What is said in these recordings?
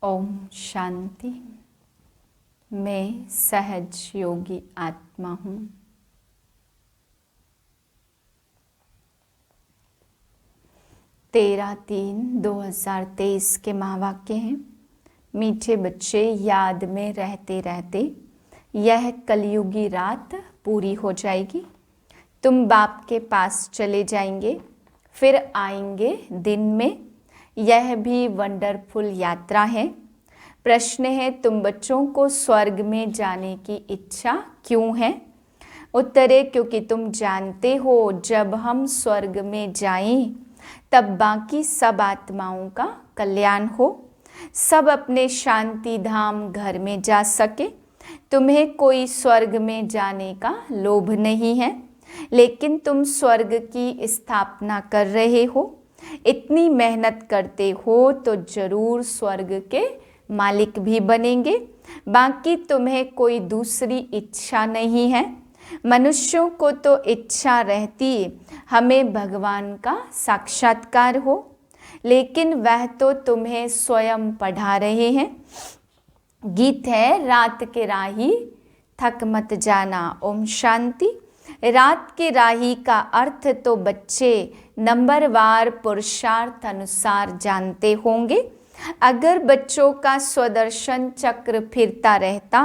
ओम शांति। मैं सहज योगी आत्मा हूँ। तेरह 3/2023 के महावाक्य हैं। मीठे बच्चे, याद में रहते रहते यह कलयुगी रात पूरी हो जाएगी। तुम बाप के पास चले जाएंगे, फिर आएंगे दिन में। यह भी वंडरफुल यात्रा है। प्रश्न है, तुम बच्चों को स्वर्ग में जाने की इच्छा क्यों है? उत्तर है, क्योंकि तुम जानते हो जब हम स्वर्ग में जाएं तब बाकी सब आत्माओं का कल्याण हो, सब अपने शांति धाम घर में जा सके। तुम्हें कोई स्वर्ग में जाने का लोभ नहीं है, लेकिन तुम स्वर्ग की स्थापना कर रहे हो। इतनी मेहनत करते हो तो जरूर स्वर्ग के मालिक भी बनेंगे। बाकी तुम्हें कोई दूसरी इच्छा नहीं है। मनुष्यों को तो इच्छा रहती हमें भगवान का साक्षात्कार हो, लेकिन वह तो तुम्हें स्वयं पढ़ा रहे हैं। गीत है, रात के राही थक मत जाना। ओम शांति। रात के राही का अर्थ तो बच्चे नंबरवार पुरुषार्थ अनुसार जानते होंगे। अगर बच्चों का स्वदर्शन चक्र फिरता रहता,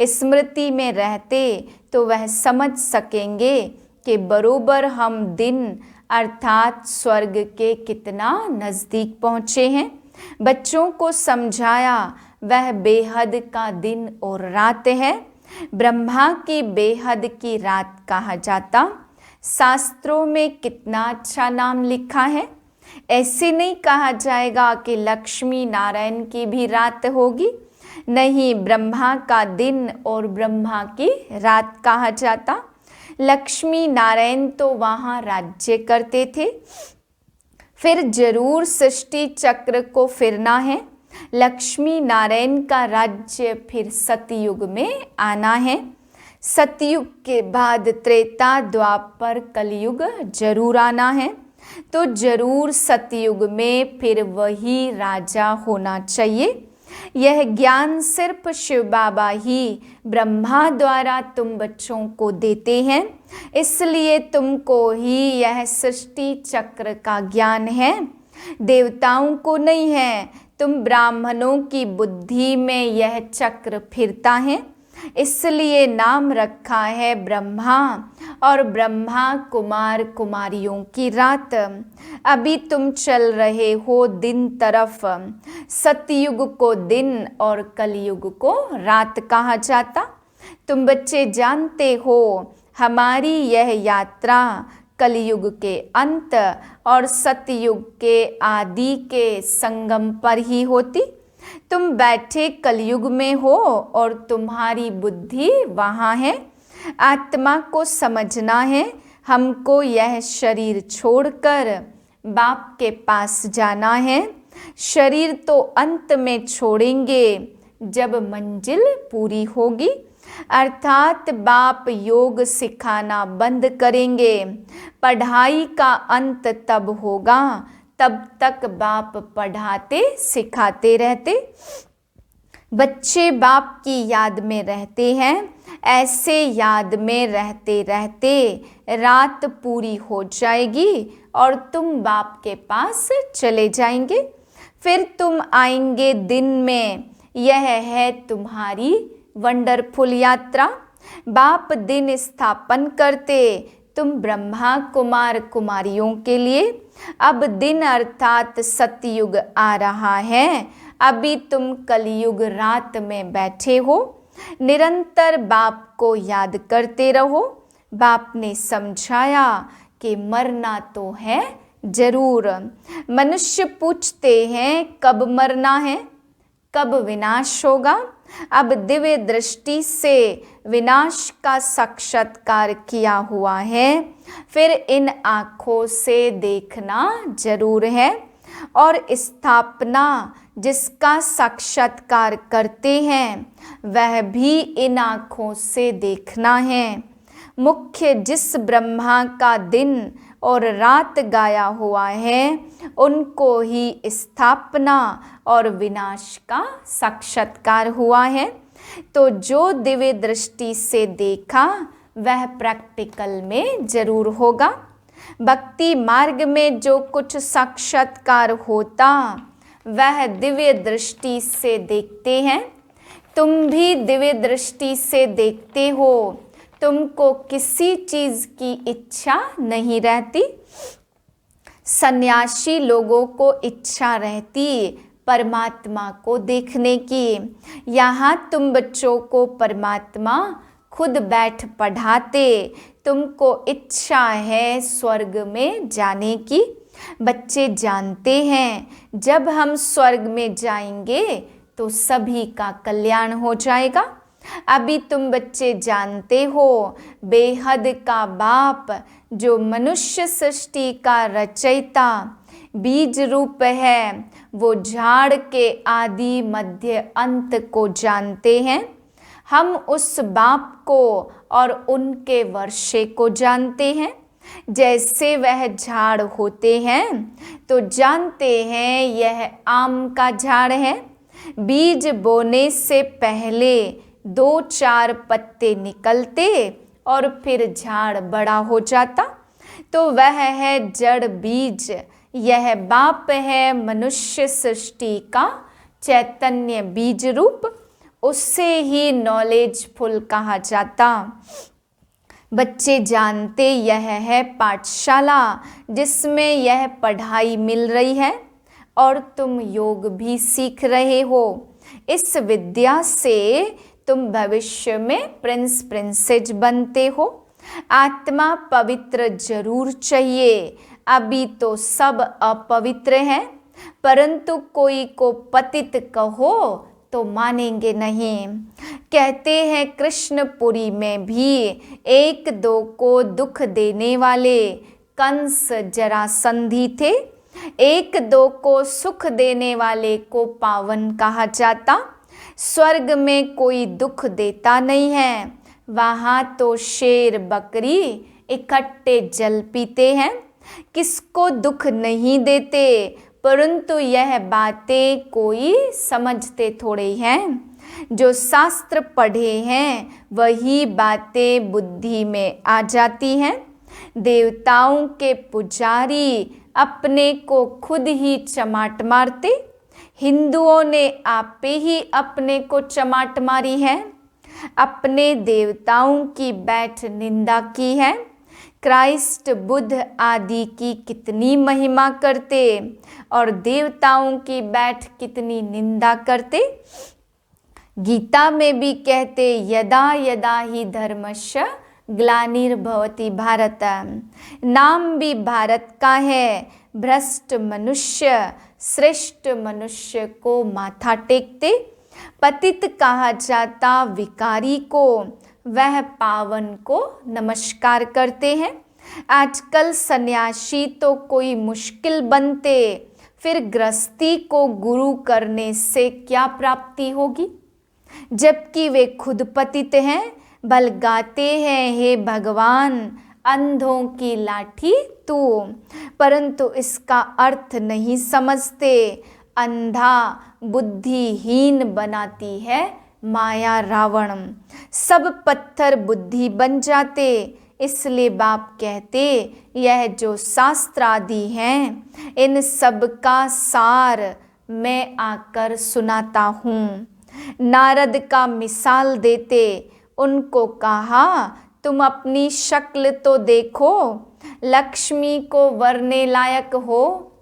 स्मृति में रहते, तो वह समझ सकेंगे कि बरोबर हम दिन अर्थात स्वर्ग के कितना नज़दीक पहुँचे हैं। बच्चों को समझाया वह बेहद का दिन और रात है। ब्रह्मा की बेहद की रात कहा जाता। शास्त्रों में कितना अच्छा नाम लिखा है। ऐसे नहीं कहा जाएगा कि लक्ष्मी नारायण की भी रात होगी। नहीं, ब्रह्मा का दिन और ब्रह्मा की रात कहा जाता। लक्ष्मी नारायण तो वहाँ राज्य करते थे। फिर जरूर सृष्टि चक्र को फिरना है। लक्ष्मी नारायण का राज्य फिर सतयुग में आना है। सतयुग के बाद त्रेता द्वापर कलयुग जरूर आना है। तो जरूर सतयुग में फिर वही राजा होना चाहिए। यह ज्ञान सिर्फ शिव बाबा ही ब्रह्मा द्वारा तुम बच्चों को देते हैं, इसलिए तुमको ही यह सृष्टि चक्र का ज्ञान है, देवताओं को नहीं है। तुम ब्राह्मणों की बुद्धि में यह चक्र फिरता है, इसलिए नाम रखा है ब्रह्मा और ब्रह्मा कुमार कुमारियों की रात। अभी तुम चल रहे हो दिन तरफ। सतयुग को दिन और कलयुग को रात कहा जाता। तुम बच्चे जानते हो हमारी यह यात्रा कलयुग के अंत और सतयुग के आदि के संगम पर ही होती। तुम बैठे कलयुग में हो और तुम्हारी बुद्धि वहाँ है। आत्मा को समझना है, हमको यह शरीर छोड़कर बाप के पास जाना है। शरीर तो अंत में छोड़ेंगे जब मंजिल पूरी होगी, अर्थात बाप योग सिखाना बंद करेंगे। पढ़ाई का अंत तब होगा, तब तक बाप पढ़ाते सिखाते रहते। बच्चे बाप की याद में रहते हैं। ऐसे याद में रहते रहते रात पूरी हो जाएगी और तुम बाप के पास चले जाएंगे। फिर तुम आएंगे दिन में। यह है तुम्हारी वंडरफुल यात्रा। बाप दिन स्थापन करते तुम ब्रह्मा कुमार कुमारियों के लिए। अब दिन अर्थात सतयुग आ रहा है। अभी तुम कलयुग रात में बैठे हो। निरंतर बाप को याद करते रहो। बाप ने समझाया कि मरना तो है जरूर। मनुष्य पूछते हैं कब मरना है, कब विनाश होगा। अब दिव्य दृष्टि से विनाश का साक्षात्कार किया हुआ है, फिर इन आँखों से देखना जरूर है। और स्थापना जिसका साक्षात्कार करते हैं वह भी इन आँखों से देखना है। मुख्य जिस ब्रह्मा का दिन और रात गाया हुआ है, उनको ही स्थापना और विनाश का साक्षात्कार हुआ है। तो जो दिव्य दृष्टि से देखा वह प्रैक्टिकल में जरूर होगा। भक्ति मार्ग में जो कुछ साक्षात्कार होता वह दिव्य दृष्टि से देखते हैं। तुम भी दिव्य दृष्टि से देखते हो, तुमको किसी चीज की इच्छा नहीं रहती। सन्यासी लोगों को इच्छा रहती परमात्मा को देखने की। यहाँ तुम बच्चों को परमात्मा खुद बैठ पढ़ाते, तुमको इच्छा है स्वर्ग में जाने की। बच्चे जानते हैं जब हम स्वर्ग में जाएंगे तो सभी का कल्याण हो जाएगा। अभी तुम बच्चे जानते हो बेहद का बाप जो मनुष्य सृष्टि का रचयिता बीज रूप है, वो झाड़ के आदि मध्य अंत को जानते हैं। हम उस बाप को और उनके वर्षे को जानते हैं। जैसे वह झाड़ होते हैं तो जानते हैं यह आम का झाड़ है। बीज बोने से पहले 2-4 पत्ते निकलते और फिर झाड़ बड़ा हो जाता, तो वह है जड़ बीज। यह बाप है मनुष्य सृष्टि का चैतन्य बीज रूप, उससे ही नॉलेजफुल कहा जाता। बच्चे जानते यह है पाठशाला जिसमें यह पढ़ाई मिल रही है और तुम योग भी सीख रहे हो। इस विद्या से तुम भविष्य में प्रिंस प्रिंसेस बनते हो। आत्मा पवित्र जरूर चाहिए, अभी तो सब अपवित्र हैं, परंतु कोई को पतित कहो तो मानेंगे नहीं। कहते हैं कृष्णपुरी में भी 1-2 को दुख देने वाले कंस जरासंधी थे, 1-2 को सुख देने वाले को पावन कहा जाता। स्वर्ग में कोई दुख देता नहीं है, वहाँ तो शेर बकरी इकट्ठे जल पीते हैं। किसको दुख नहीं देते, परंतु यह बातें कोई समझते थोड़े हैं। जो शास्त्र पढ़े हैं वही बातें बुद्धि में आ जाती हैं। देवताओं के पुजारी अपने को खुद ही चमाट मारते, हिंदुओं ने आपे ही अपने को चमाट मारी है, अपने देवताओं की बैठ निंदा की है। क्राइस्ट बुद्ध आदि की कितनी महिमा करते और देवताओं की बैठ कितनी निंदा करते। गीता में भी कहते यदा यदा ही धर्मस्य ग्लानिर्भवति भारत। नाम भी भारत का है। भ्रष्ट मनुष्य श्रेष्ठ मनुष्य को माथा टेकते, पतित कहा जाता विकारी को, वह पावन को नमस्कार करते हैं। आजकल सन्यासी तो कोई मुश्किल बनते, फिर गृहस्थी को गुरु करने से क्या प्राप्ति होगी, जबकि वे खुद पतित हैं। बल गाते हैं हे भगवान अंधों की लाठी तू, परंतु इसका अर्थ नहीं समझते। अंधा बुद्धिहीन बनाती है माया रावण, सब पत्थर बुद्धि बन जाते। इसलिए बाप कहते यह जो शास्त्र आदि हैं इन सब का सार मैं आकर सुनाता हूँ। नारद का मिसाल देते, उनको कहा तुम अपनी शक्ल तो देखो, लक्ष्मी को वरने लायक हो।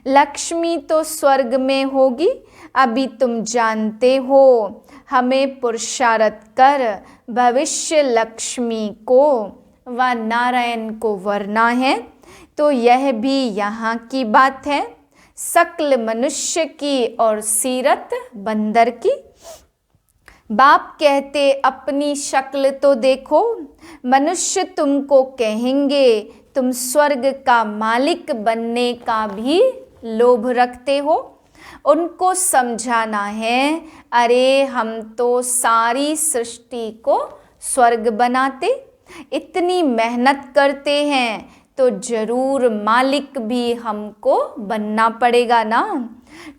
लक्ष्मी तो स्वर्ग में होगी, अभी तुम जानते हो हमें पुरुषार्थ कर भविष्य लक्ष्मी को व नारायण को वरना है। तो यह भी यहाँ की बात है, शक्ल मनुष्य की और सीरत बंदर की। बाप कहते अपनी शक्ल तो देखो, मनुष्य तुमको कहेंगे तुम स्वर्ग का मालिक बनने का भी लोभ रखते हो। उनको समझाना है, अरे हम तो सारी सृष्टि को स्वर्ग बनाते, इतनी मेहनत करते हैं, तो जरूर मालिक भी हमको बनना पड़ेगा ना।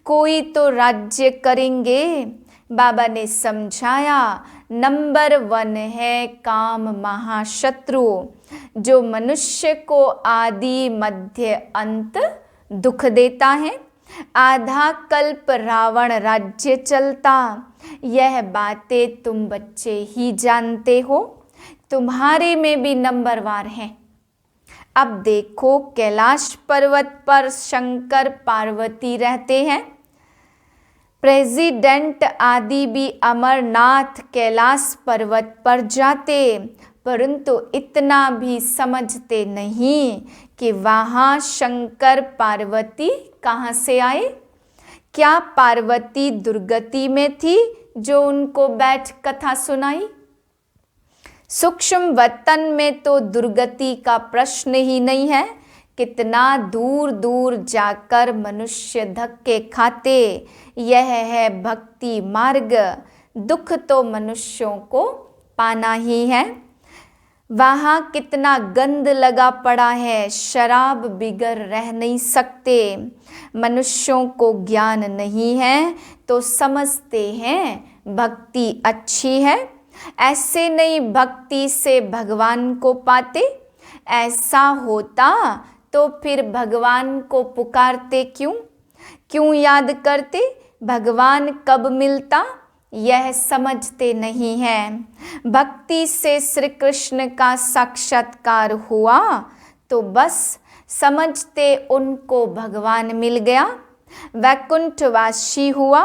कोई तो राज्य करेंगे। बाबा ने समझाया, नंबर 1 है काम महाशत्रु, जो मनुष्य को आदि मध्य अंत दुख देता है। आधा कल्प रावण राज्य चलता, यह बातें तुम बच्चे ही जानते हो। तुम्हारे में भी नंबरवार हैं। अब देखो, कैलाश पर्वत पर शंकर पार्वती रहते हैं। प्रेसिडेंट आदि भी अमरनाथ कैलाश पर्वत पर जाते, परंतु इतना भी समझते नहीं कि वहाँ शंकर पार्वती कहाँ से आए। क्या पार्वती दुर्गति में थी जो उनको बैठ कथा सुनाई? सूक्ष्म वतन में तो दुर्गति का प्रश्न ही नहीं है। कितना दूर दूर जाकर मनुष्य धक्के खाते। यह है भक्ति मार्ग। दुख तो मनुष्यों को पाना ही है। वहाँ कितना गंद लगा पड़ा है, शराब बिगर रह नहीं सकते। मनुष्यों को ज्ञान नहीं है तो समझते हैं भक्ति अच्छी है। ऐसे नहीं भक्ति से भगवान को पाते। ऐसा होता तो फिर भगवान को पुकारते क्यों याद करते? भगवान कब मिलता यह समझते नहीं हैं। भक्ति से श्री कृष्ण का साक्षात्कार हुआ तो बस समझते उनको भगवान मिल गया। वैकुंठवासी हुआ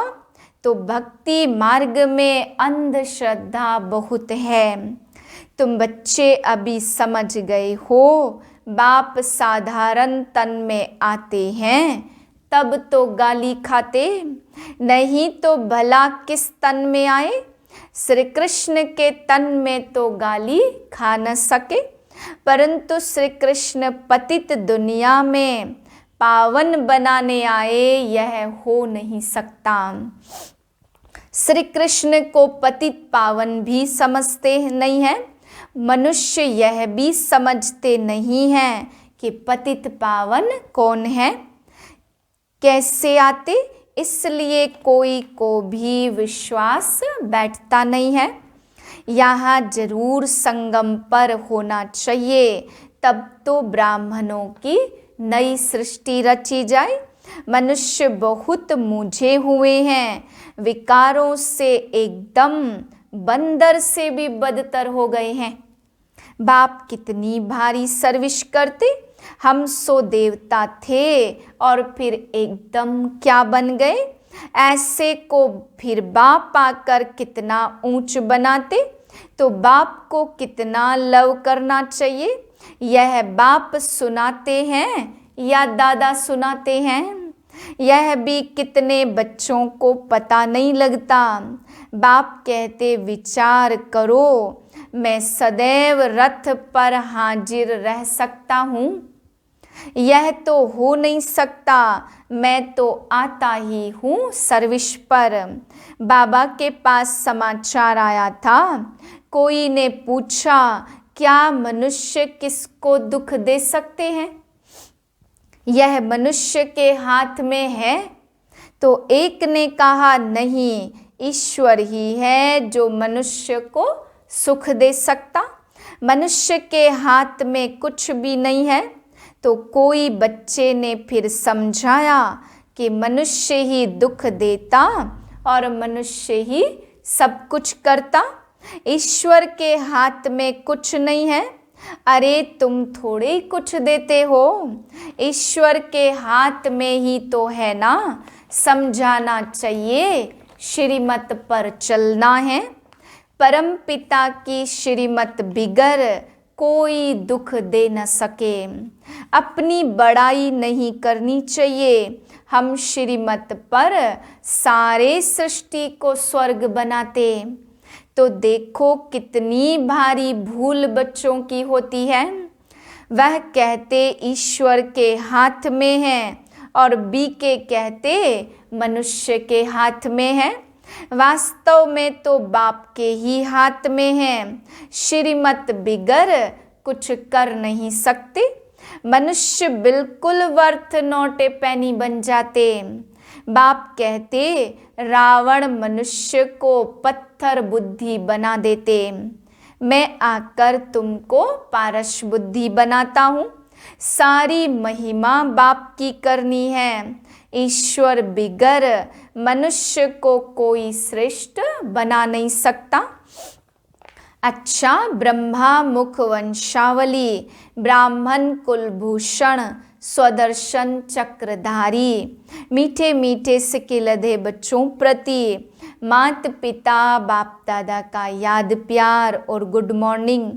तो भक्ति मार्ग में अंधश्रद्धा बहुत है। तुम बच्चे अभी समझ गए हो। बाप साधारण तन में आते हैं तब तो गाली खाते, नहीं तो भला किस तन में आए। श्री कृष्ण के तन में तो गाली खा न सके, परंतु श्री कृष्ण पतित दुनिया में पावन बनाने आए, यह हो नहीं सकता। श्री कृष्ण को पतित पावन भी समझते नहीं है। मनुष्य यह भी समझते नहीं है कि पतित पावन कौन है, कैसे आते। इसलिए कोई को भी विश्वास बैठता नहीं है। यहाँ जरूर संगम पर होना चाहिए, तब तो ब्राह्मणों की नई सृष्टि रची जाए। मनुष्य बहुत मूझे हुए हैं, विकारों से एकदम बंदर से भी बदतर हो गए हैं। बाप कितनी भारी सर्विस करते। हम सो देवता थे और फिर एकदम क्या बन गए। ऐसे को फिर बाप आकर कितना ऊंच बनाते। तो बाप को कितना लव करना चाहिए। यह बाप सुनाते हैं या दादा सुनाते हैं, यह भी कितने बच्चों को पता नहीं लगता। बाप कहते विचार करो, मैं सदैव रथ पर हाजिर रह सकता हूँ। यह तो हो नहीं सकता। मैं तो आता ही हूँ सर्विस पर। बाबा के पास समाचार आया था। कोई ने पूछा, क्या मनुष्य किसको दुख दे सकते हैं? यह मनुष्य के हाथ में है। तो एक ने कहा, नहीं, ईश्वर ही है जो मनुष्य को सुख दे सकता। मनुष्य के हाथ में कुछ भी नहीं है। तो कोई बच्चे ने फिर समझाया कि मनुष्य ही दुख देता और मनुष्य ही सब कुछ करता। ईश्वर के हाथ में कुछ नहीं है। अरे तुम थोड़े ही कुछ देते हो, ईश्वर के हाथ में ही तो है ना। समझाना चाहिए, श्रीमत पर चलना है। परम पिता की श्रीमत बिगर कोई दुख दे न सके। अपनी बड़ाई नहीं करनी चाहिए। हम श्रीमत पर सारे सृष्टि को स्वर्ग बनाते। तो देखो कितनी भारी भूल बच्चों की होती है। वह कहते ईश्वर के हाथ में है और बी के कहते मनुष्य के हाथ में है। वास्तव में तो बाप के ही हाथ में है। श्रीमत बिगर कुछ कर नहीं सकते। मनुष्य बिल्कुल वर्थ नॉट ए पेनी बन जाते। बाप कहते रावण मनुष्य को पत्थर बुद्धि बना देते, मैं आकर तुमको पारस बुद्धि बनाता हूँ। सारी महिमा बाप की करनी है, ईश्वर बिगर मनुष्य को कोई श्रेष्ठ बना नहीं सकता। अच्छा ब्रह्मा मुख वंशावली, ब्राह्मण कुलभूषण, स्वदर्शन चक्रधारी, मीठे मीठे सिक्के लदे बच्चों प्रति मात पिता बाप दादा का याद प्यार और गुड मॉर्निंग।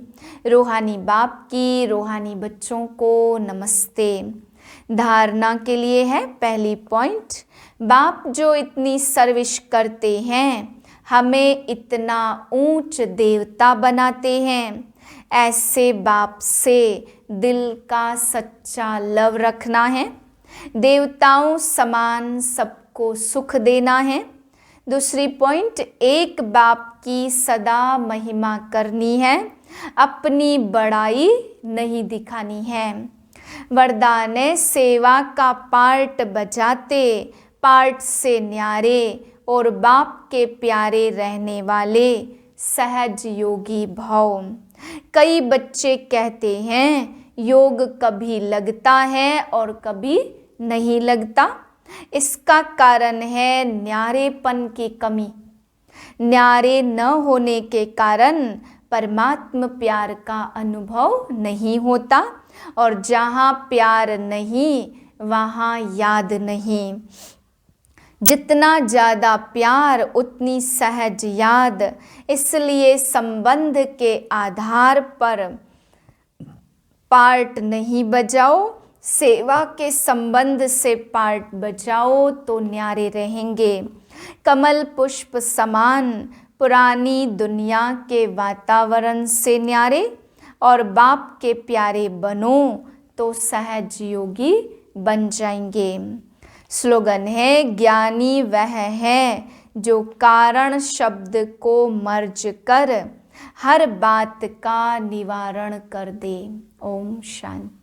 रूहानी बाप की रूहानी बच्चों को नमस्ते। धारणा के लिए है पहली पॉइंट, बाप जो इतनी सर्विस करते हैं, हमें इतना ऊंच देवता बनाते हैं, ऐसे बाप से दिल का सच्चा लव रखना है। देवताओं समान सबको सुख देना है। दूसरी पॉइंट, एक बाप की सदा महिमा करनी है, अपनी बड़ाई नहीं दिखानी है। वरदान सेवा का पार्ट बजाते, पार्ट से न्यारे और बाप के प्यारे रहने वाले सहज योगी भाव। कई बच्चे कहते हैं योग कभी लगता है और कभी नहीं लगता। इसका कारण है न्यारेपन की कमी। न्यारे न होने के कारण परमात्म प्यार का अनुभव नहीं होता, और जहाँ प्यार नहीं वहाँ याद नहीं। जितना ज़्यादा प्यार उतनी सहज याद, इसलिए संबंध के आधार पर पार्ट नहीं बजाओ, सेवा के संबंध से पार्ट बजाओ तो न्यारे रहेंगे। कमल पुष्प समान पुरानी दुनिया के वातावरण से न्यारे और बाप के प्यारे बनो तो सहज योगी बन जाएंगे। स्लोगन है, ज्ञानी वह है जो कारण शब्द को मर्ज कर हर बात का निवारण कर दे। ओम शांति।